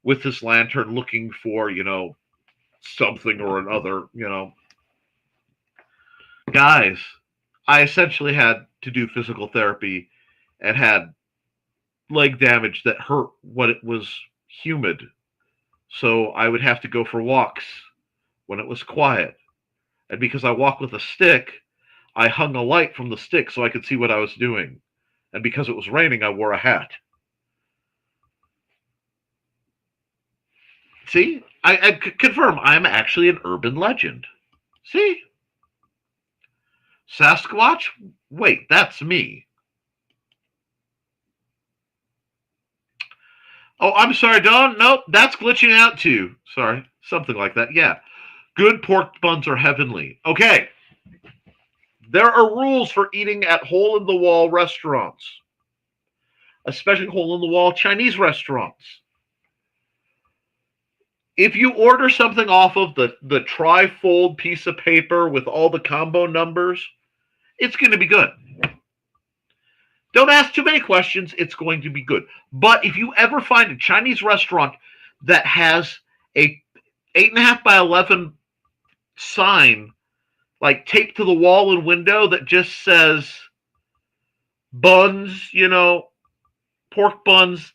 with his lantern, looking for, something or another, Guys, I essentially had to do physical therapy and had leg damage that hurt when it was humid. So I would have to go for walks when it was quiet. And because I walk with a stick, I hung a light from the stick so I could see what I was doing. And because it was raining, I wore a hat. See? I confirm I'm actually an urban legend. See? Sasquatch? Wait, that's me. Oh, I'm sorry, Dawn. Nope, that's glitching out too. Sorry, something like that. Yeah. Good pork buns are heavenly. Okay. There are rules for eating at hole-in-the-wall restaurants, especially hole-in-the-wall Chinese restaurants. If you order something off of the tri-fold piece of paper with all the combo numbers, it's going to be good. Don't ask too many questions. It's going to be good. But if you ever find a Chinese restaurant that has a 8.5 by 11 sign, like taped to the wall and window, that just says buns, pork buns,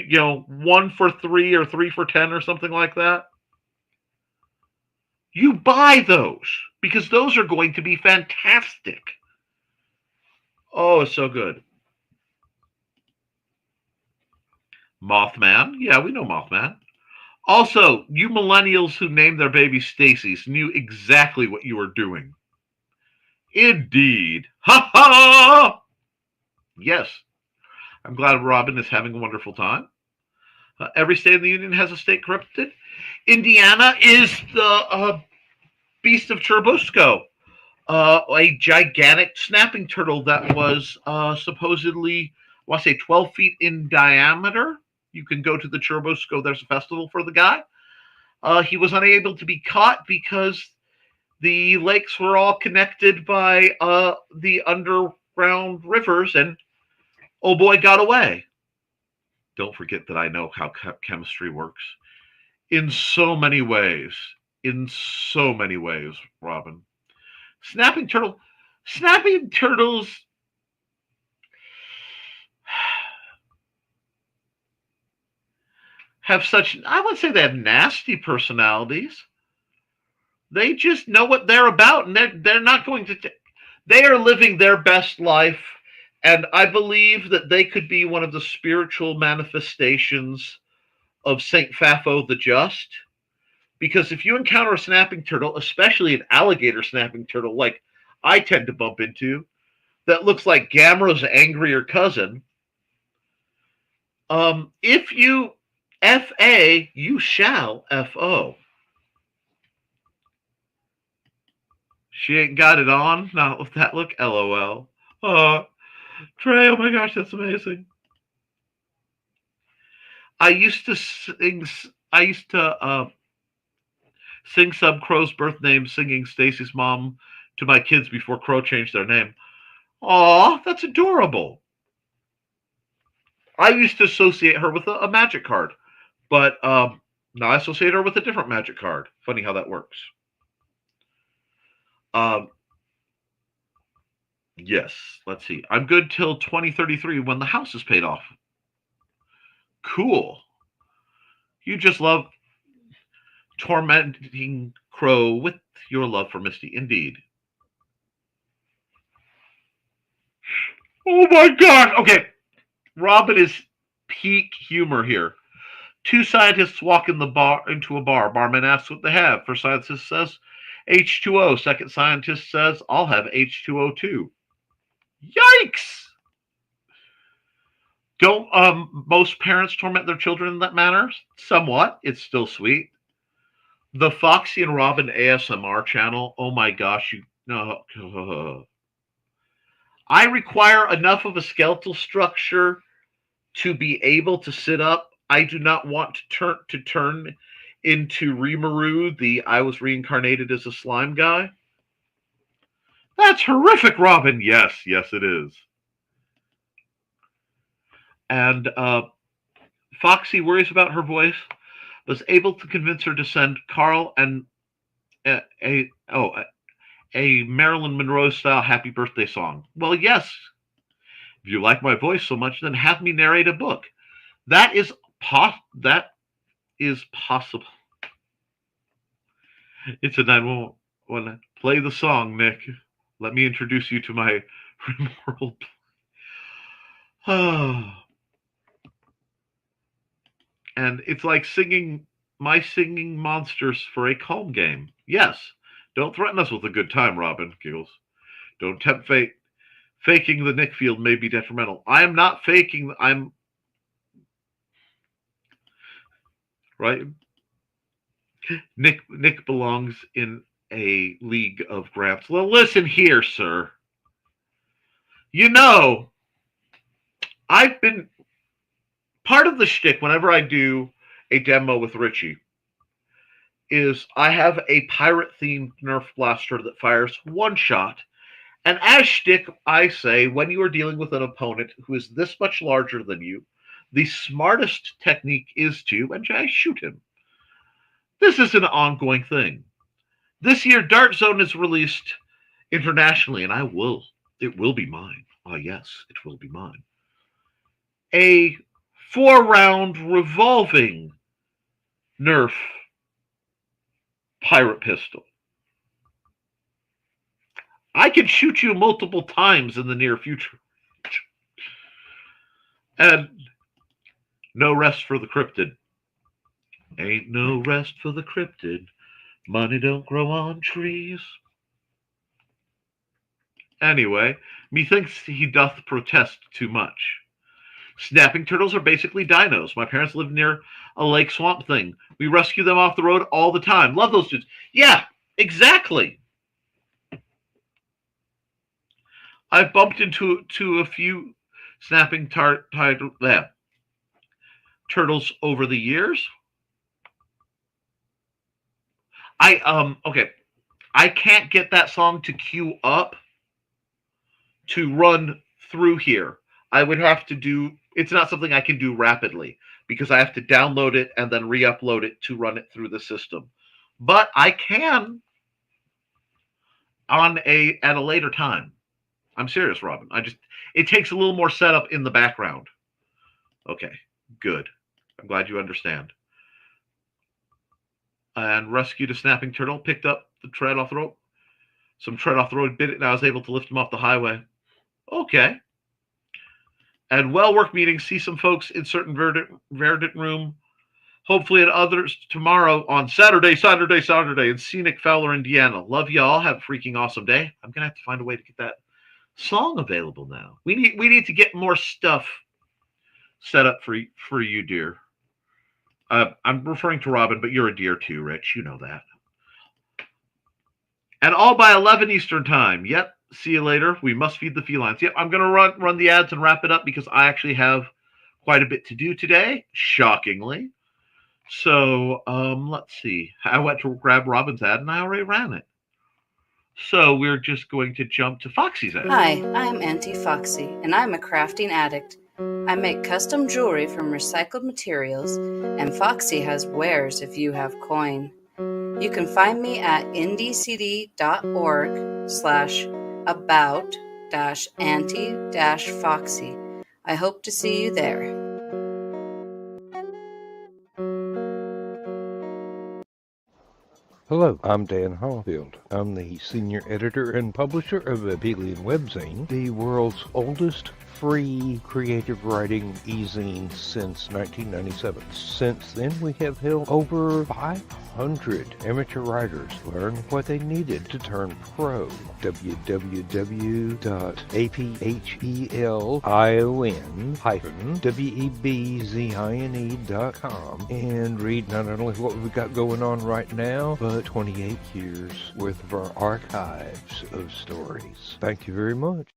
1 for 3 or 3 for 10 or something like that, you buy those because those are going to be fantastic. Oh, it's so good. Mothman. Yeah, we know Mothman. Also, you millennials who named their baby Stacy's knew exactly what you were doing. Indeed. Ha ha! Yes. I'm glad Robin is having a wonderful time. Every state in the union has a state cryptid. Indiana is the Beast of Churubusco. A gigantic snapping turtle that was supposedly, I want to say 12 feet in diameter. You can go to the Churubusco. There's a festival for the guy. He was unable to be caught because the lakes were all connected by the underground rivers, and oh boy, got away. Don't forget that I know how chemistry works in so many ways. In so many ways, Robin. Snapping turtles have such, I wouldn't say they have nasty personalities. They just know what they're about, and they're not going to. They are living their best life, and I believe that they could be one of the spiritual manifestations of Saint Fafo the Just. Because if you encounter a snapping turtle, especially an alligator snapping turtle, like I tend to bump into, that looks like Gamera's angrier cousin, if you F.A., you shall F.O. She ain't got it on, not with that look, LOL. Trey, oh my gosh, that's amazing. I used to sing some Crow's birth name, singing Stacy's mom to my kids before Crow changed their name. Aw, that's adorable. I used to associate her with a magic card, but now I associate her with a different magic card. Funny how that works. Yes, let's see. I'm good till 2033 when the house is paid off. Cool. You just love tormenting Crow with your love for Misty. Indeed. Oh my god. Okay. Robin is peak humor here. Two scientists walk into a bar. Barman asks what they have. First scientist says H2O. Second scientist says, I'll have H2O too. Yikes! Don't most parents torment their children in that manner? Somewhat. It's still sweet. The Foxy and Robin ASMR channel. Oh my gosh, I require enough of a skeletal structure to be able to sit up. I do not want to turn into Rimuru, the I was reincarnated as a slime guy. That's horrific, Robin. Yes, it is. And Foxy worries about her voice, was able to convince her to send Carl and a Marilyn Monroe style happy birthday song. Well, yes. If you like my voice so much, then have me narrate a book. That is possible. It's a 911. Play the song, Nick. Let me introduce you to my remoral. And it's like singing monsters for a calm game. Yes. Don't threaten us with a good time, Robin. Giggles. Don't tempt fate. Faking the Nick field may be detrimental. I am not faking. I'm right. Nick belongs in a league of gramps. Well, listen here, sir. You know, I've been part of the shtick whenever I do a demo with Richie is I have a pirate-themed Nerf blaster that fires one shot. And as shtick, I say, when you are dealing with an opponent who is this much larger than you, the smartest technique is to, and I shoot him. This is an ongoing thing. This year, Dart Zone is released internationally, and it will be mine. Oh, yes, it will be mine. A 4-round revolving Nerf pirate pistol. I can shoot you multiple times in the near future. And no rest for the cryptid. Ain't no rest for the cryptid. Money don't grow on trees. Anyway, methinks he doth protest too much. Snapping turtles are basically dinos. My parents live near a lake swamp thing. We rescue them off the road all the time. Love those dudes. Yeah, exactly. I've bumped into a few snapping turtles over the years. Okay. I can't get that song to queue up to run through here. I would have to do, it's not something I can do rapidly because I have to download it and then re-upload it to run it through the system. But I can at a later time. I'm serious, Robin. It takes a little more setup in the background. Okay, good. I'm glad you understand. And rescued a snapping turtle, picked up the tread off the rope. Some tread off the road bit it, and I was able to lift him off the highway. Okay. And well-worked meetings. See some folks in certain verdant room. Hopefully at others tomorrow on Saturday in scenic Fowler, Indiana. Love y'all. Have a freaking awesome day. I'm going to have to find a way to get that song available now. We need to get more stuff set up for you, dear. I'm referring to Robin, but you're a dear too, Rich. You know that. And all by 11 Eastern time. Yep. See you later. We must feed the felines. Yep. I'm going to run the ads and wrap it up because I actually have quite a bit to do today, shockingly. So let's see. I went to grab Robin's ad and I already ran it. So we're just going to jump to Foxy's ad. Hi, I'm Auntie Foxy, and I'm a crafting addict. I make custom jewelry from recycled materials, and Foxy has wares if you have coin. You can find me at ndcd.org/about-auntie-foxy. I hope to see you there. Hello, I'm Dan Hollifield. I'm the senior editor and publisher of Abelian Webzine, the world's oldest free creative writing e-zine since 1997. Since then, we have helped over 500 amateur writers learn what they needed to turn pro. www.aphellion-webzine.com and read not only what we've got going on right now, but 28 years worth of our archives of stories. Thank you very much.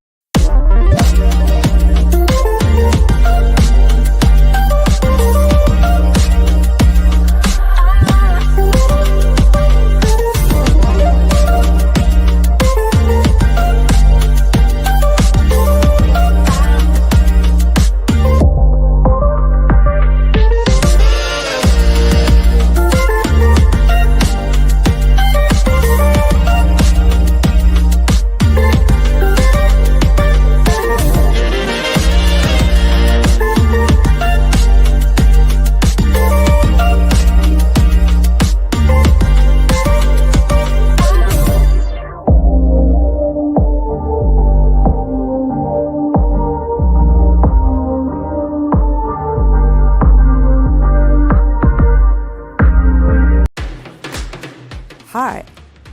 Hi,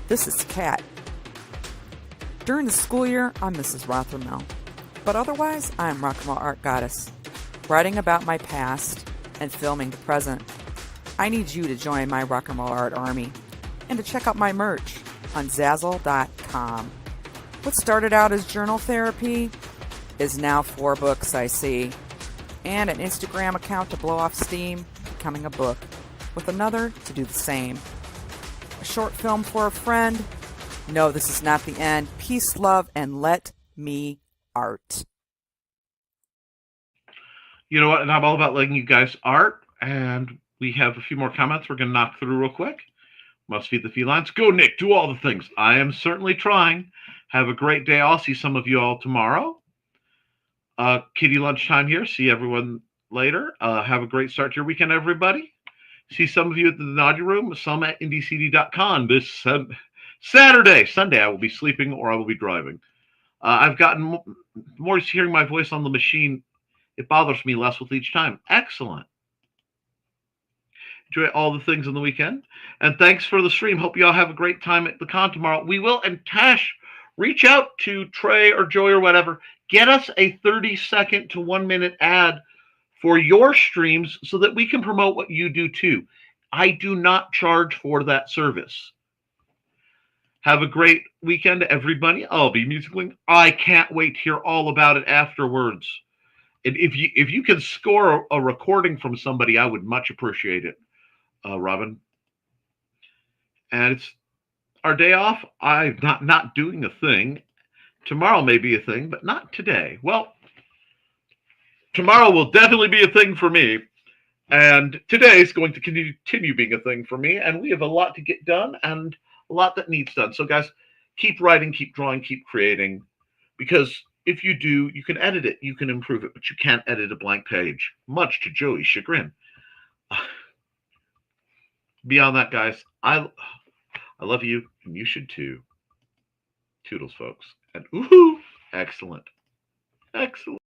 this is Kat. During the school year, I'm Mrs. Rothermel, but otherwise, I'm Rock and Roll Art Goddess, writing about my past and filming the present. I need you to join my Rock and Roll Art army and to check out my merch on Zazzle.com. What started out as journal therapy is now 4 books, I see, and an Instagram account to blow off steam, becoming a book, with another to do the same. A short film for a friend. No, this is not the end. Peace, love, and let me art. You know what? And I'm all about letting you guys art. And we have a few more comments we're going to knock through real quick. Must feed the felines. Go, Nick. Do all the things. I am certainly trying. Have a great day. I'll see some of you all tomorrow. Kitty lunchtime here. See everyone later. Have a great start to your weekend, everybody. See some of you at the Naughty Room, some at ndcd.com this Saturday. Sunday, I will be sleeping or I will be driving. I've gotten more hearing my voice on the machine. It bothers me less with each time. Excellent. Enjoy all the things on the weekend. And thanks for the stream. Hope you all have a great time at the con tomorrow. We will, and Tash, reach out to Trey or Joy or whatever. Get us a 30-second to 1-minute ad for your streams so that we can promote what you do too. I do not charge for that service. Have a great weekend, everybody. I'll be musicaling. I can't wait to hear all about it afterwards. And if you can score a recording from somebody, I would much appreciate it, Robin. And our day off, I'm not doing a thing. Tomorrow may be a thing, but not today. Well, tomorrow will definitely be a thing for me. And today is going to continue being a thing for me. And we have a lot to get done and a lot that needs done. So, guys, keep writing, keep drawing, keep creating. Because if you do, you can edit it, you can improve it, but you can't edit a blank page, much to Joey's chagrin. Beyond that, guys, I love you, and you should too. Toodles, folks. And woohoo! Excellent. Excellent.